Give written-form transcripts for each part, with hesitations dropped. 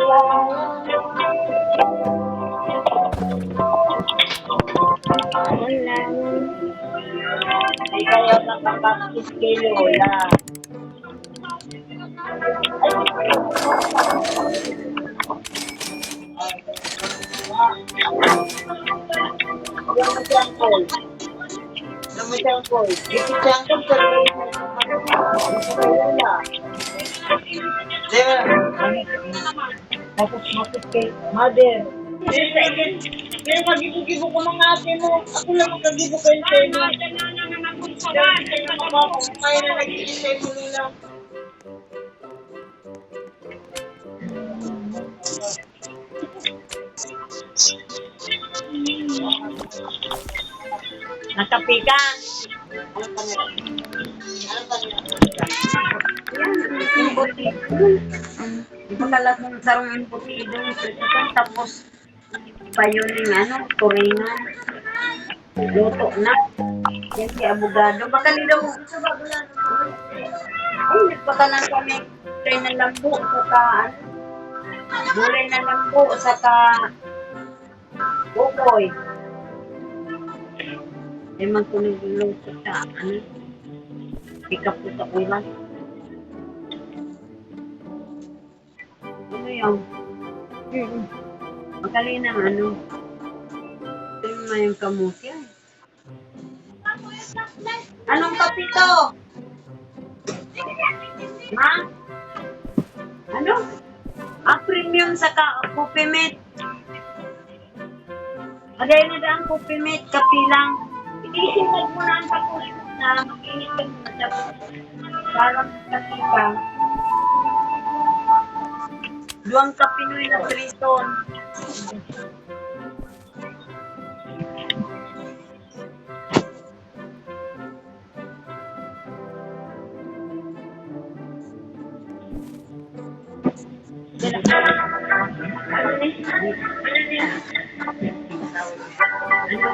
Di kaya nakakakis kay Lola. Yung masyangkol. Yung masyangkol. Dito siyangkol sa Lola. Diba? Tapos makit kay Mother. Kaya magibo-gibo ko mga ate mo. Ako lang magkagibo kayo sa inyo. Kaya na nag-iisay mo Lola. Nakapi ka. Ano pa nila? Ano pa nila? Yung buti. Pagkalat mong sarong yung buti doon. Tapos pa yun yung turingan. Luto na. Yan si abogado. Baka nila mo. Ay, nagpakalan kami. Gulay na lambo. Gulay na lambo. Saka bukoy. Eman ko niluluto sa pick-up ko sa ulan. Ano yung? Magaling ng ito yung kamuti. Anong kapito? Ma? Ano? Premium saka coffee mate. Agay na daan coffee mate, kapilang. Isinag mo na ang pakulit na mag-init ka muna. Parang katika. Duwang kapinoy na prison.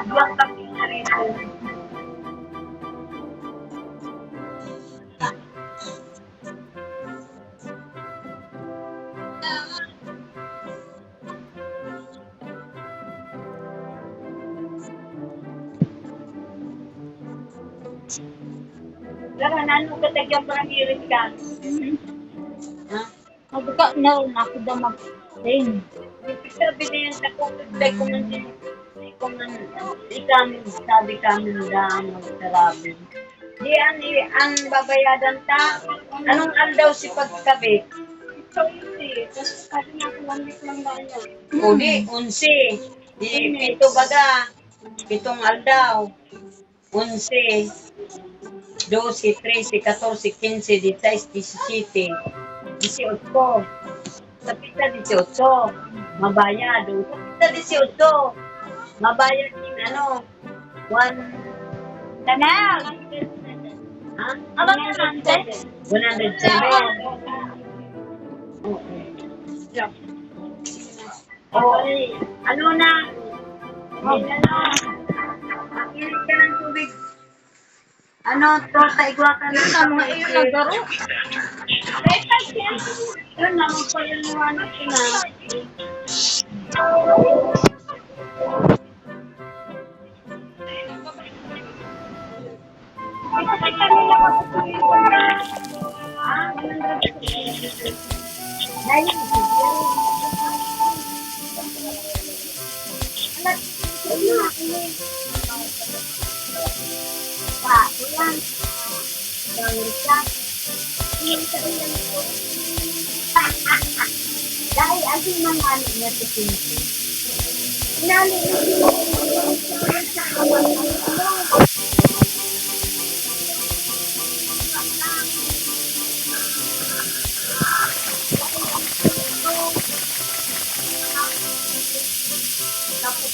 Duwang kapinoy na rito. Lara, nano ka tagyang parang iris ka? Ha? Magka na rin ako daw mag-train. Sabi na yan sa kukutay ko man din. Sabi kami na mag-tarabi. Di ang babayadan ta. Anong aldaw si pagkabit? Ito, tapos kasi nga 1 week lang ba niya? O di, 11. Di, pito baga. Pitong aldaw. 11. 12, 13, 14, 15, 16, 17, 18. Sa pita 18, mabayad. Sa pita 18, mabayad din 1. Tanel! Ha? Abang 100? 107. Okay. Ano na? Makinig ka ng tubig. Torta igwa ka na sa mga iyo naglaro. Yun na, magpaliwanag ko na. Dahil ating mga niya sa pinto. Inali tapos